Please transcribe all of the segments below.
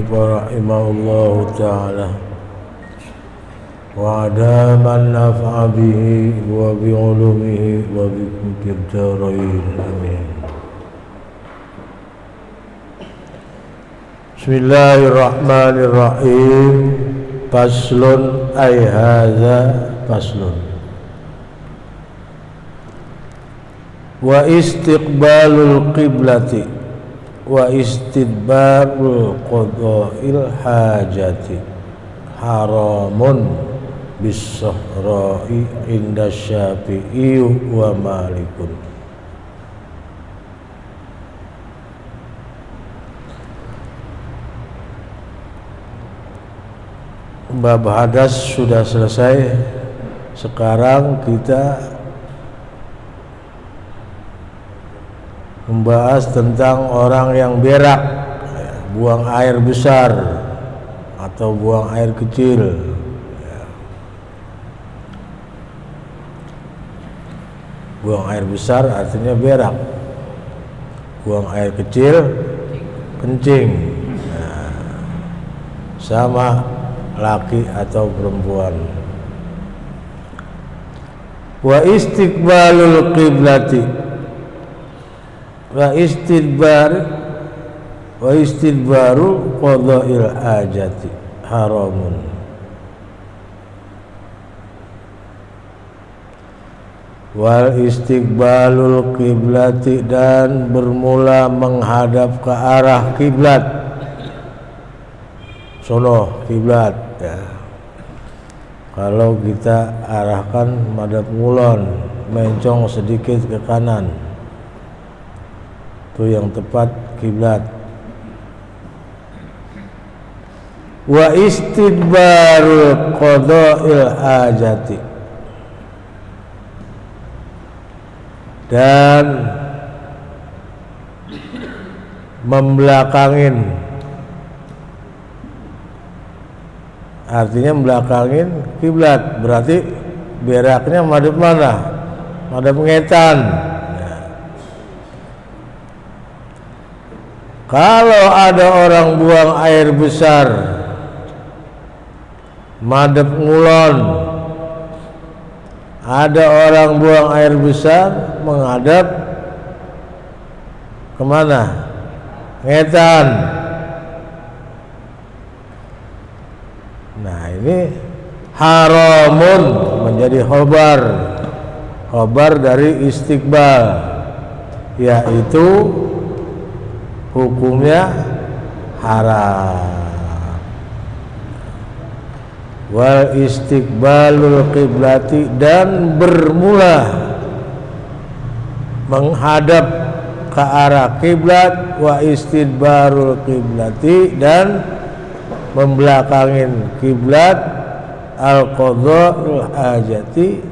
rahimahullahu ta'ala wa ada man nafa'a bihi wa bi ulumihi wa bi fiddarain amin. Bismillahirrahmanirrahim. Faslun ay hadza faslun. Wa istiqbalul qiblati wa istidbarul qada'il hajati haramun bis-sahra'i inda Syafi'i wa Malikun. Bab hadas sudah selesai. Sekarang kita membahas tentang orang yang berak, buang air besar atau buang air kecil. Buang air besar artinya berak, buang air kecil kencing. Sama laki atau perempuan. Wa istiqbalul qiblati wa istidbaru qada'il hajati haramun. Wal istiqbalul qiblati, dan bermula menghadap ke arah kiblat. Sono kiblat ya. Kalau kita arahkan madhab ngulon, mencong sedikit ke kanan, itu yang tepat kiblat. Wa istidbarul qada'il hajati, dan membelakangin, artinya belakangin kiblat, berarti beraknya madhab mana? Madhab ngetan. Kalau ada orang buang air besar madhab ngulon, ada orang buang air besar menghadap kemana? Ngetan. Nah, ini haramun, menjadi khobar dari istiqbal, yaitu hukumnya haram. Wal istiqbalul qiblati, dan bermula menghadap ke arah kiblat. Wa istidbarul qiblati, dan membelakangin kiblat. Al qada'ul hajati,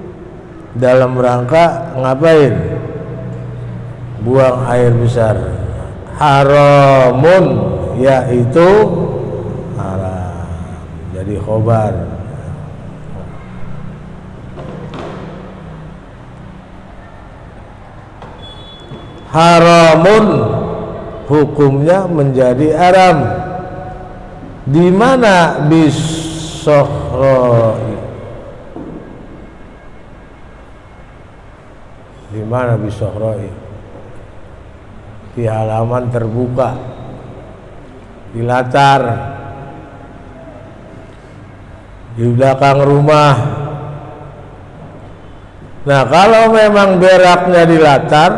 dalam rangka ngapain? Buang air besar. Haramun, yaitu haram, jadi khobar. Haramun, hukumnya menjadi haram. Di mana? Bis-sahra'i. Di mana bis-sahra'i? Di halaman terbuka, di latar, di belakang rumah. Nah, kalau memang beraknya di latar,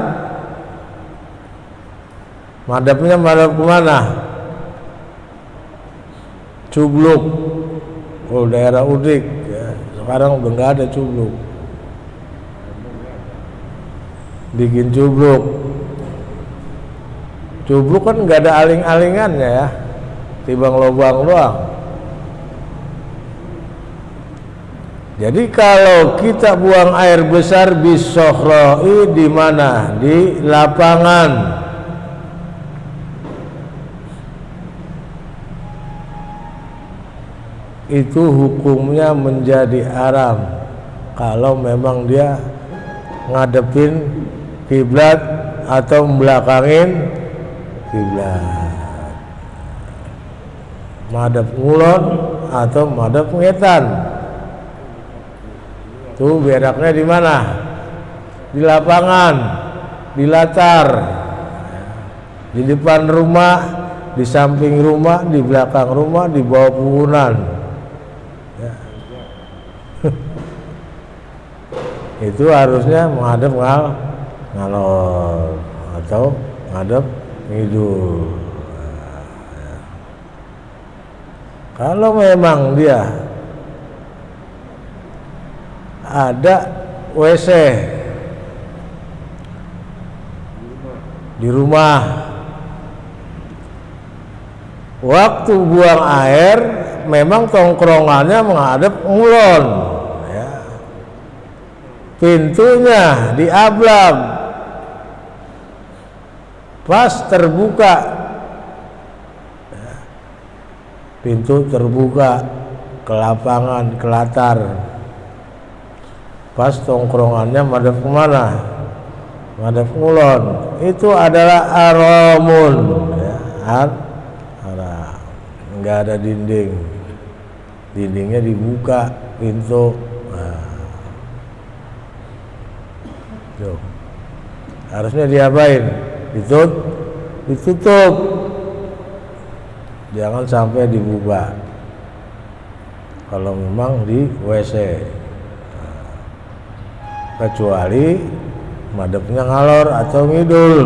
madhabnya madhab kemana? Cubluk. Oh, daerah Udik ya. Sekarang udah nggak ada cubluk. Bikin cubluk. Cubluk kan nggak ada aling-alingannya ya, tibang lubang doang. Jadi kalau kita buang air besar bis-sahra'i, di mana? Di lapangan. Itu hukumnya menjadi haram kalau memang dia ngadepin kiblat atau membelakangin kiblat. madhep ngulon atau madhep ngetan. Tuh beraknya di mana? Di lapangan, di latar, di depan rumah, di samping rumah, di belakang rumah, di bawah puhunan. Ya. Itu harusnya menghadap ngalor atau menghadap ngidul. Kalau memang dia ada WC di rumah, waktu buang air memang tongkrongannya menghadap ngulon, ya. Pintunya di ablak, pas terbuka, ya. Pintu terbuka ke lapangan, ke latar, pas tongkrongannya madhep kemana? Madhep ngulon. Itu adalah aramun, ya. Haram. Nggak ada dinding, dindingnya dibuka, pintu. Nah. Tuh. Harusnya diapain? Ditutup. Jangan sampai dibuka. Kalau memang di WC. Kecuali madhepnya ngalor atau ngidul.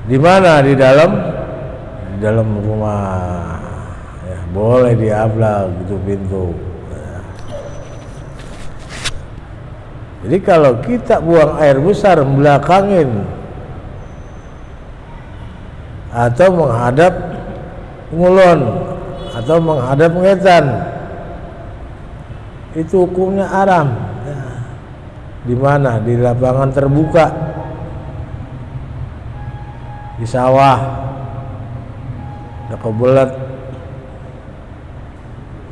Di mana? Di dalam rumah, ya, boleh diablak gitu pintu, ya. Jadi kalau kita buang air besar belakangin atau menghadap ngulon atau menghadap ngetan, itu hukumnya haram, ya. Di mana? Di lapangan terbuka, di sawah, udah kebelet,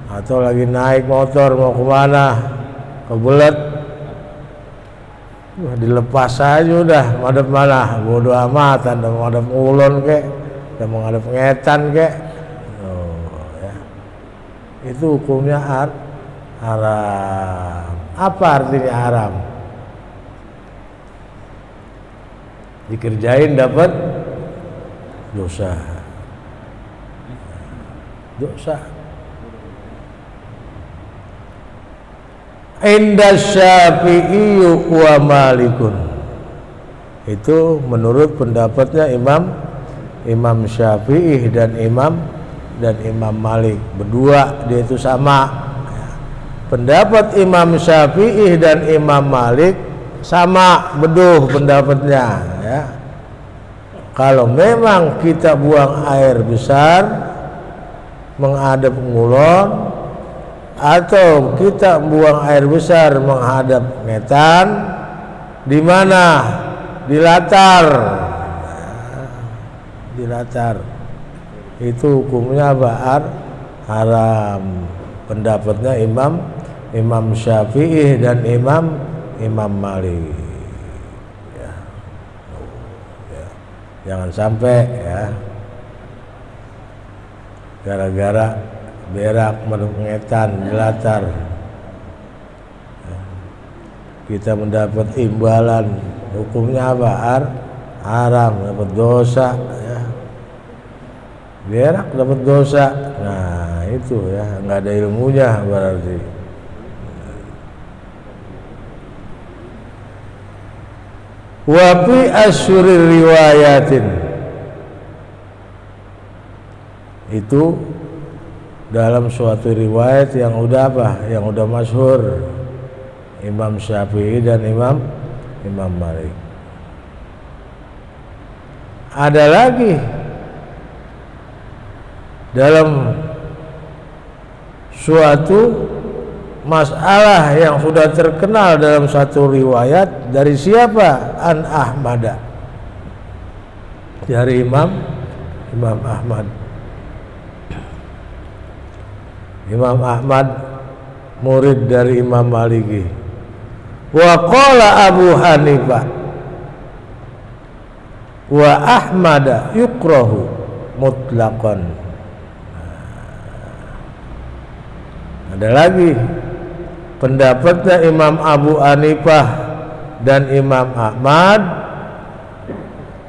atau lagi naik motor mau kemana, kebelet, dilepas aja udah, madhep mana, bodo amat, anda mau madhep ngulon kek, anda mau madhep ngetan kek. Ya. Itu hukumnya haram. Apa artinya haram? Dikerjain dapat dosa. Inda Syafi'i wa Malikun. Itu menurut pendapatnya Imam Syafi'i dan Imam Malik. Berdua dia itu sama. Pendapat Imam Syafi'i dan Imam Malik sama beduh pendapatnya, ya. Kalau memang kita buang air besar menghadap ngulon atau kita buang air besar menghadap ngetan, di mana? Di latar. Di latar. Itu hukumnya apa? Haram. Pendapatnya Imam Syafi'i dan Imam Malik, ya. Ya. Jangan sampai, ya, gara-gara berak mengetan di latar, ya, kita mendapat imbalan, hukumnya apa? Haram, dapat dosa, ya. Berak dapat dosa. Nah itu, ya, nggak ada ilmunya berarti. Wa fi asyurir riwayatin, itu dalam suatu riwayat yang udah apa? Yang udah masyhur Imam Syafi'i dan Imam Malik. Ada lagi dalam suatu masalah yang sudah terkenal dalam satu riwayat dari siapa? An Ahmada, dari Imam Ahmad. Imam Ahmad murid dari Imam Maliki. Wa qala Abu Hanifah, wa Ahmad yukrahu mutlaqan. Ada lagi pendapatnya Imam Abu Hanifah dan Imam Ahmad,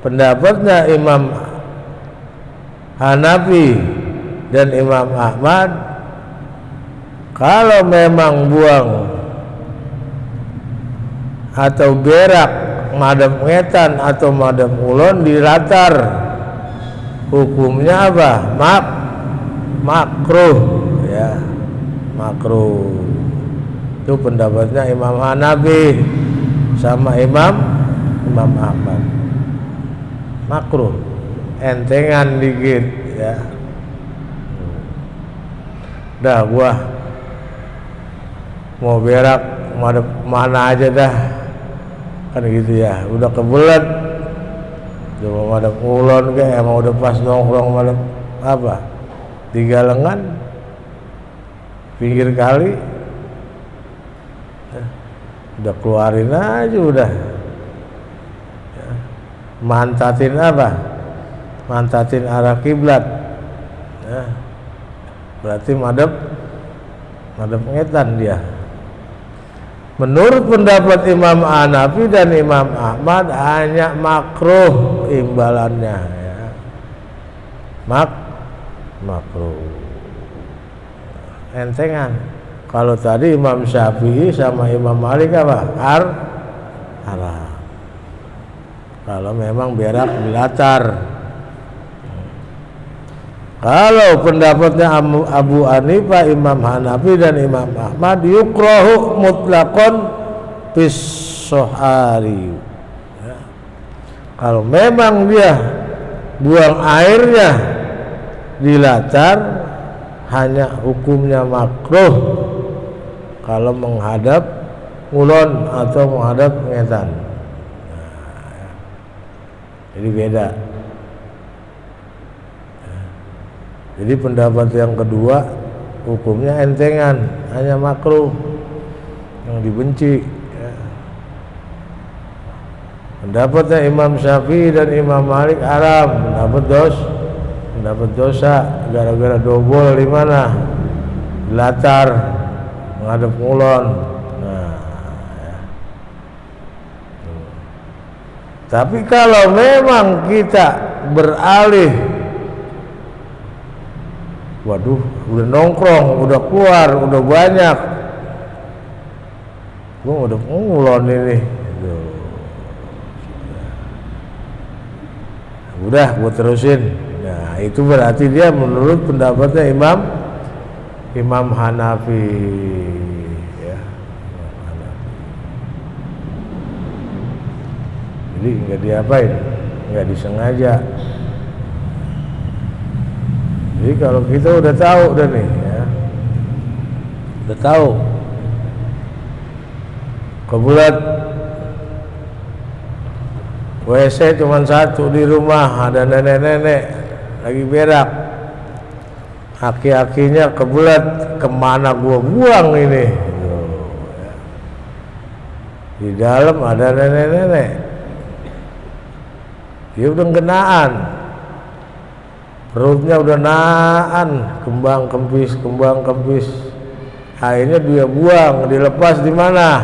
pendapatnya Imam Hanafi dan Imam Ahmad, kalau memang buang atau berak madhab ngetan atau madhab ulun di latar, hukumnya apa? Makruh, ya, makruh. Itu pendapatnya Imam Hanafi sama Imam Ahmad. Makruh, entengan dikit, ya. Dah gua mau berak mana aja dah, kan gitu ya. Udah kebelet, coba madhab ulun kayak emang udah pas nongkrong madhab apa di Galengan pinggir kali, udah keluarin aja udah, ya. Mantatin apa? Mantatin arah kiblat, ya. Berarti madhab ngetan dia. Menurut pendapat Imam Hanafi dan Imam Ahmad hanya makruh imbalannya, ya. Makruh, entengan. Kalau tadi Imam Syafi'i sama Imam Malik apa? Haram. Kalau memang berak di latar. Kalau pendapatnya Abu Hanifah, Imam Hanafi dan Imam Ahmad, yukrahu mutlaqan fis sohari, ya. Kalau memang dia buang airnya di latar, hanya hukumnya makruh kalau menghadap ulun atau menghadap ngetan. Nah, jadi beda. Jadi pendapat yang kedua hukumnya entengan, hanya makruh, yang dibenci, ya. Pendapatnya Imam Syafi'i dan Imam Malik haram, pendapat dosa gara-gara dobol di mana? Di latar menghadap ulun. Nah, ya. Tapi kalau memang kita beralih, waduh, udah nongkrong, udah keluar, udah banyak, gua udah ngulon ini, udah gua terusin. Nah, itu berarti dia menurut pendapatnya Imam Hanafi, ya. Jadi nggak diapain, nggak disengaja. Jadi kalau kita udah tahu udah nih, ya, udah tahu kebelet WC cuma satu di rumah, ada nenek-nenek lagi berak, aki-akinya kebelet, kemana gua buang ini? Di dalam ada nenek-nenek, dia udah genaan, perutnya udah naan, kembang kempis, akhirnya dia buang, dilepas di mana?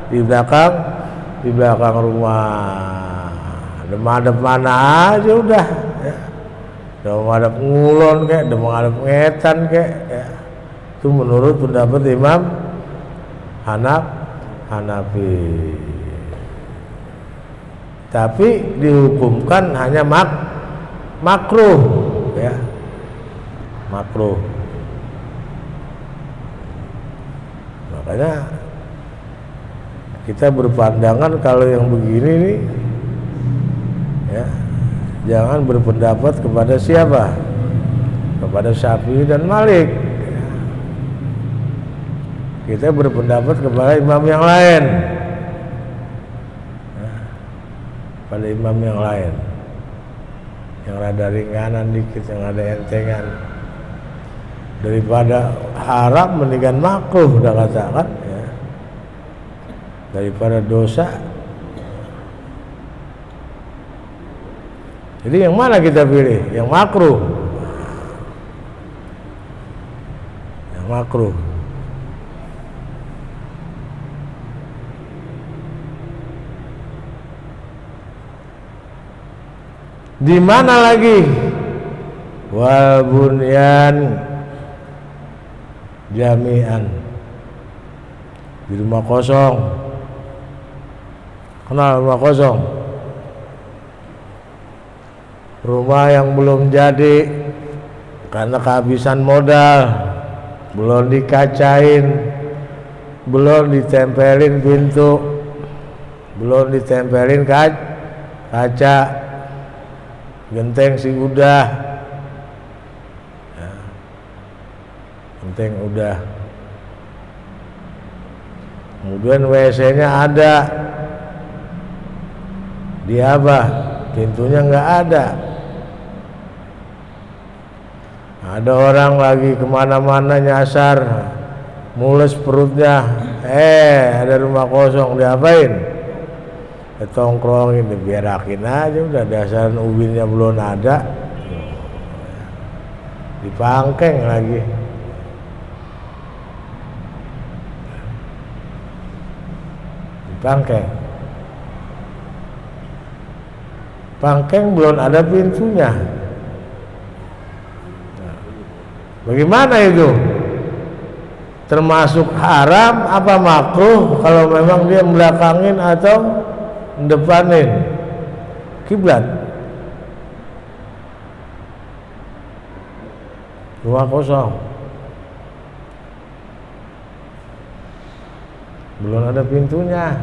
Di belakang rumah. Ada madhab mana aja udah, ya. Ada madhab ngulon kek, ada madhab ngetan kek, ya. Itu menurut pendapat Imam Hanafi. Tapi dihukumkan hanya makruh, ya, makruh. Makanya kita berpandangan kalau yang begini nih, ya, jangan berpendapat kepada siapa? Kepada Syafi'i dan Malik, ya. Kita berpendapat kepada imam yang lain, ya, pada imam yang lain yang rada ringanan dikit, yang ada entengan. Daripada haram mendingan makruh, udah katakan, ya. Daripada dosa Jadi yang mana kita pilih? Yang makruh. Yang makruh. Di mana lagi? Wal bunyan jami'an. Di rumah kosong. Kenal rumah kosong? Rumah yang belum jadi karena kehabisan modal, belum dikacain, belum ditempelin pintu, belum ditempelin kaca, genteng sih udah, ya, genteng udah. Kemudian WC-nya ada, di apa? Pintunya nggak ada. Ada orang lagi kemana-mana nyasar, mules perutnya, ada rumah kosong, diapain? Ketongkrongin, dibiarakin aja, udah dasaran ubinnya belum ada, dipangkeng lagi. Dipangkeng. Pangkeng belum ada pintunya. Bagaimana itu? Termasuk haram apa makruh kalau memang dia belakangin atau depanin kiblat? Rumah kosong, belum ada pintunya.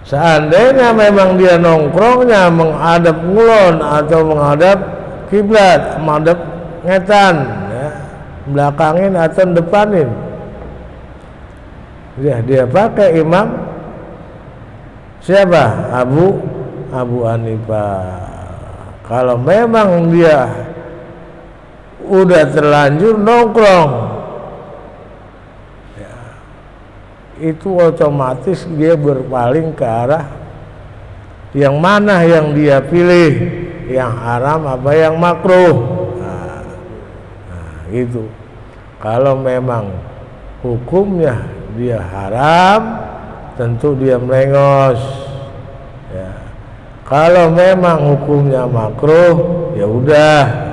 Seandainya memang dia nongkrongnya menghadap ngulon atau menghadap kiblat, menghadap ngetan, ya, belakangin atau depanin, dia pakai imam siapa? Abu Hanifah. Kalau memang dia udah terlanjur nongkrong, itu otomatis dia berpaling ke arah yang mana yang dia pilih, yang haram apa yang makruh. Nah, gitu. Kalau memang hukumnya dia haram, tentu dia melengos. Ya. Kalau memang hukumnya makruh, ya udah.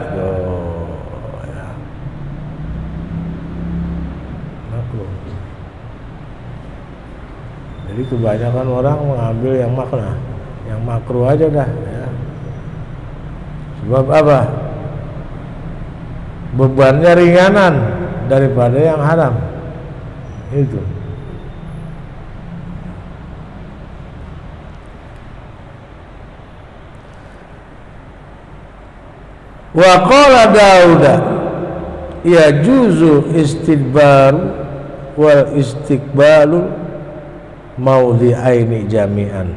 Jadi kebanyakan orang mengambil yang makna, yang makruh aja dah, ya. Sebab apa? Bebannya ringanan daripada yang haram. Itu. Wa qala Daud ya juzu istidbar wal istiqbalu maudhi'aini jami'an.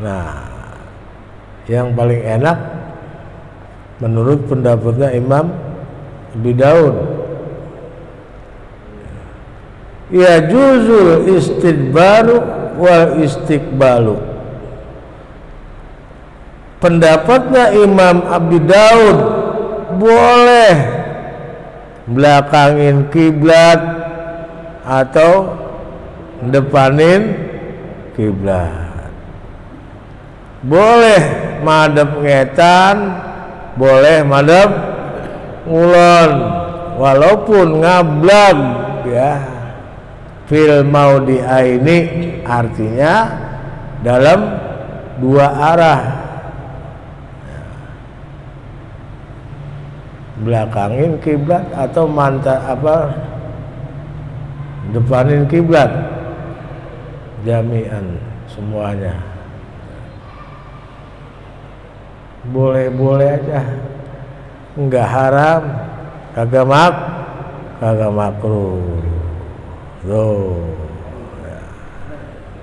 Nah, yang paling enak menurut pendapatnya Imam Abi Daud, ya juzul istidbaru wal istiqbalu. Pendapatnya Imam Abi Daud boleh belakangin kiblat atau depanin kiblat, boleh madhep ngetan, boleh madhep ngulon, walaupun ngablag, ya. Fil maudhi'aini artinya dalam dua arah, belakangin kiblat atau depanin kiblat, jami'an semuanya. Boleh-boleh aja, enggak haram, kagak makruh. Tuh.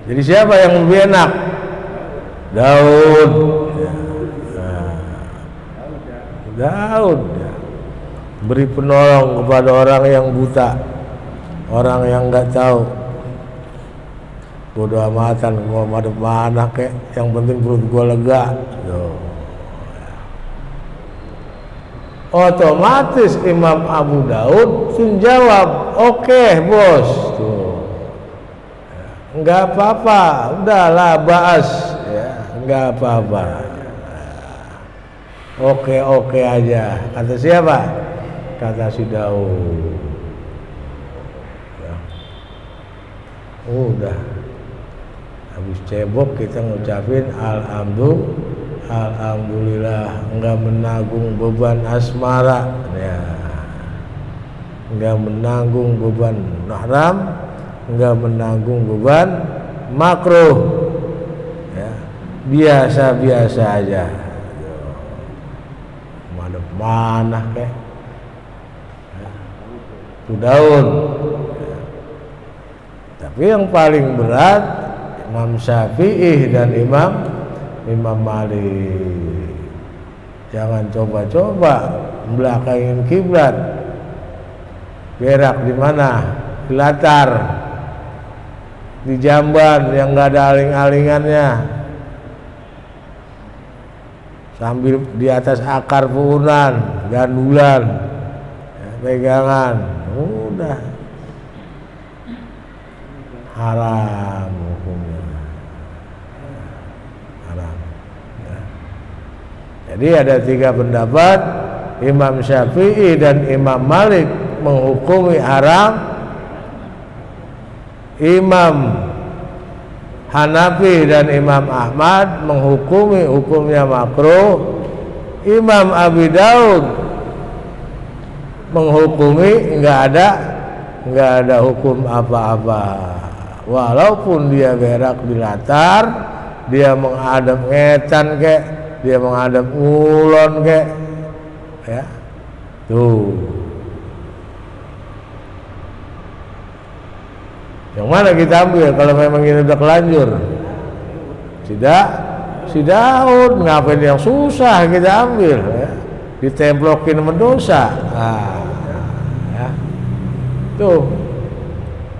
Jadi siapa yang lebih enak? Daud. Ya. Nah. Daud, ya. Beri penolong kepada orang yang buta. orang yang nggak tahu bodoh amatan mau madep mana kek, yang penting perut gua lega. Tuh. Otomatis Imam Abu Daud jawab, oke, bos. Tuh. Enggak apa-apa, udahlah bahas ya, enggak apa-apa. Oke aja. Kata siapa? Kata si Daud. Ya. Udah. Habis cebok kita ngucapin alhamdulillah, enggak menanggung beban asmara ya. Enggak menanggung beban haram, enggak menanggung beban makruh ya. Biasa-biasa aja. Mana kek itu daun ya. Tapi yang paling berat Imam Syafi'i dan Imam Malik. Jangan coba-coba belakangin kiblat. Berak di mana? Di latar, di jamban yang nggak ada aling-alingannya, sambil di atas akar puhunan, gandulan, ya, pegangan, udah haram hukumnya, haram. Ya. Jadi ada 3 pendapat, Imam Syafi'i dan Imam Malik menghukumi haram, Imam Hanafi dan Imam Ahmad menghukumi hukumnya makruh, Imam Abi Daud menghukumi enggak ada hukum apa-apa. Walaupun dia berak di latar, dia menghadap ngetan kek, dia menghadap ngulon kek, ya. Tuh. Yang mana kita ambil kalau memang ini udah kelanjur? Si Daud, ngapain yang susah kita ambil ya? Ditemplokin mendosa. Ya. Tuh.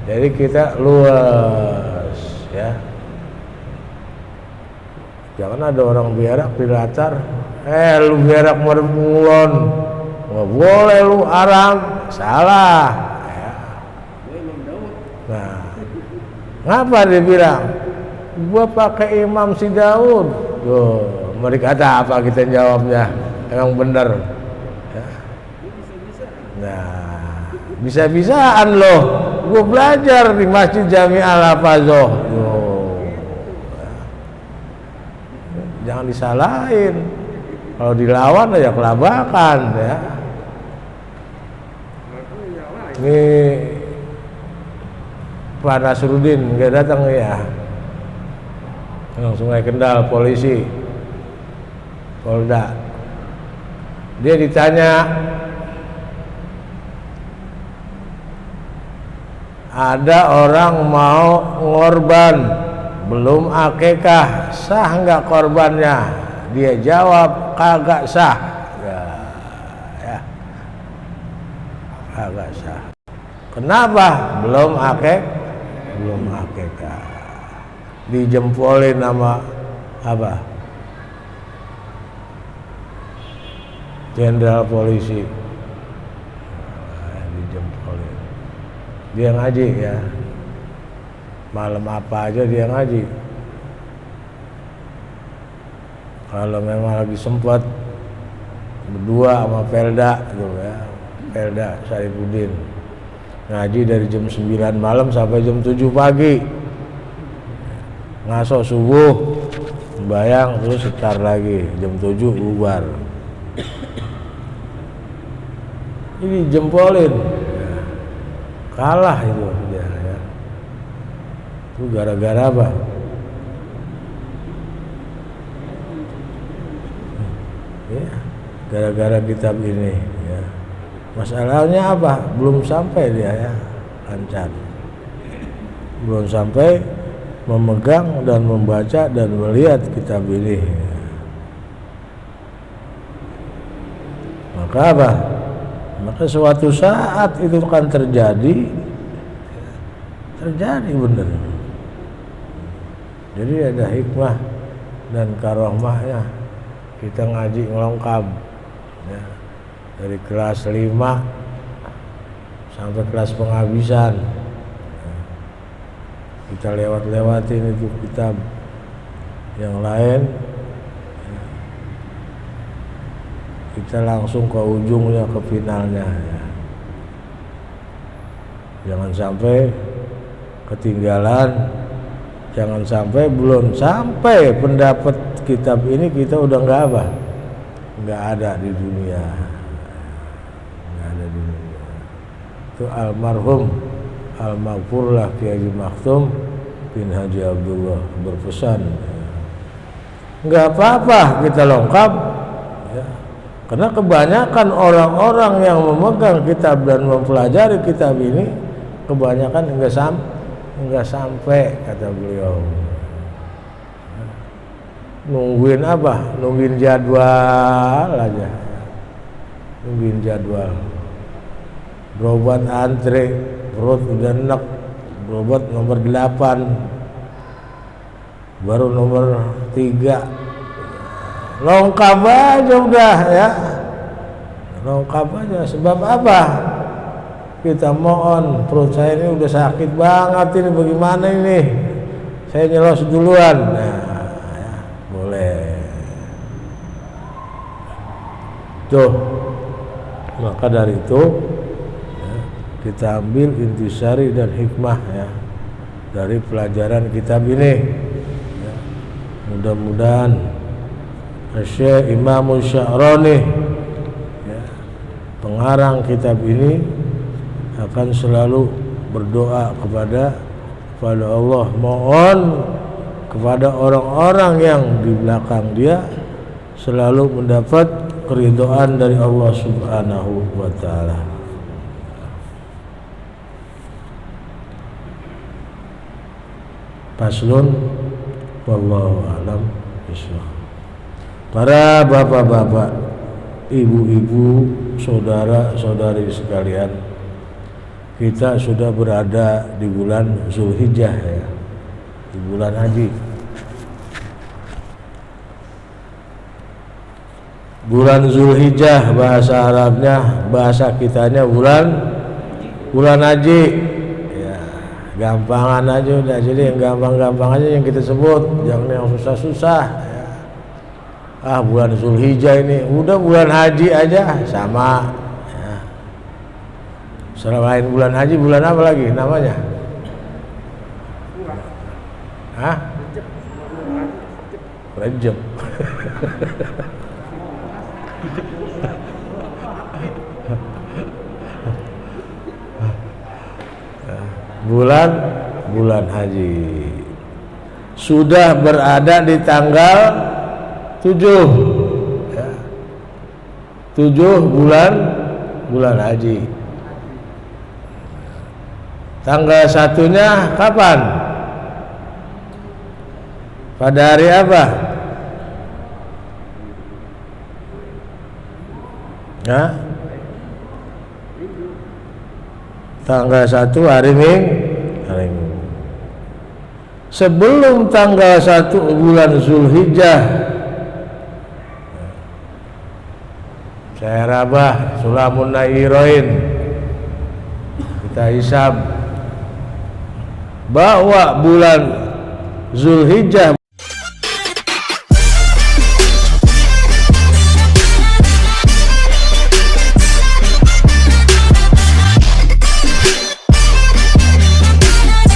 Jadi kita luas ya. Jangan ada orang berak di latar. Lu berak mau ngulon. Nggak boleh, lu haram. Salah. Nah, ngapa dia bilang? Gua pakai Imam si Daud. Tuh, mau dikata apa kita jawabnya? Emang bener. Ya. Nah, bisa-bisaan loh. Gua belajar di Masjid Jami Al-Hafazoh. Jangan disalahin. Kalau dilawan aja kelabakan ya. Ini Pak Nasruddin nggak datang ya, Sungai Kendal, polisi, Polda. Dia ditanya, ada orang mau ngorban belum akikah, sah nggak korbannya? Dia jawab kagak sah. Ya. Kagak sah. Kenapa? Belum akikah. Dijempolin sama apa? Jenderal polisi. Dijempolin. Dia ngaji ya. Malam apa aja dia ngaji. Kalau memang lagi sempat berdua sama Pelda gitu ya. Pelda Syarifuddin. Ngaji dari jam 9 malam sampai jam 7 pagi. Ngasok subuh, bayang terus setar lagi jam 7 bubar. Ini jempolin. Kalah itu dia ya. Itu gara-gara apa? Ya, gara-gara kitab ini ya. Masalahnya apa? Belum sampai dia ya, lancar. Belum sampai memegang dan membaca dan melihat kitab ini. Maka apa? Maka suatu saat itu akan terjadi terjadi bener. Jadi ada hikmah dan karomahnya kita ngaji ngelongkap ya. Dari kelas 5 sampai kelas penghabisan ya. Kita lewatin itu kitab yang lain ya. Kita langsung ke ujungnya, ke finalnya ya. Jangan sampai ketinggalan, jangan sampai belum sampai pendapat kitab ini kita udah nggak ada di dunia, nggak ada di dunia. Itu almarhum al-maghfurlah Kiai Haji Makhtum bin Haji Abdullah berpesan, nggak apa-apa kita lengkap ya. Karena kebanyakan orang-orang yang memegang kitab dan mempelajari kitab ini kebanyakan enggak sampai, kata beliau. Nungguin apa? Nungguin jadwal aja. Nungguin jadwal. Berobat antre, perut udah enak. Berobat nomor 8. Baru nomor 3. Lengkap aja udah ya. Lengkap aja. Sebab apa? Kita mohon, perut saya ini udah sakit banget ini, bagaimana ini? Saya nyelos duluan. Nah, ya, boleh. Tuh. Maka dari itu ya, kita ambil intisari dan hikmah ya dari pelajaran kitab ini. Ya, mudah-mudahan Syekh Imam Sya'rani ya, pengarang kitab ini akan selalu berdoa kepada Allah, mohon kepada orang-orang yang di belakang dia selalu mendapat keridhaan dari Allah Subhanahu wa taala. Paslun wallahu a'lam bishawab. Para bapak-bapak, ibu-ibu, saudara-saudari sekalian, kita sudah berada di bulan Zulhijjah ya, di bulan haji. Bulan Zulhijjah bahasa Arabnya, bahasa kitanya bulan haji. Ya, gampangan aja udah, jadi yang gampang-gampang aja yang kita sebut, jangan yang susah-susah. Ya. Bulan Zulhijjah ini, udah bulan haji aja sama. Selain bulan haji, bulan apa lagi namanya? Rajab. Bulan haji. Sudah berada di tanggal 7 ya. 7 bulan haji. Tanggal 1-nya kapan? Pada hari apa? Ya? Tanggal 1 hari Minggu. Sebelum tanggal 1 bulan Zulhijjah, saya rabah Sulamun Nairoin, kita hisab bahwa bulan Zulhijjah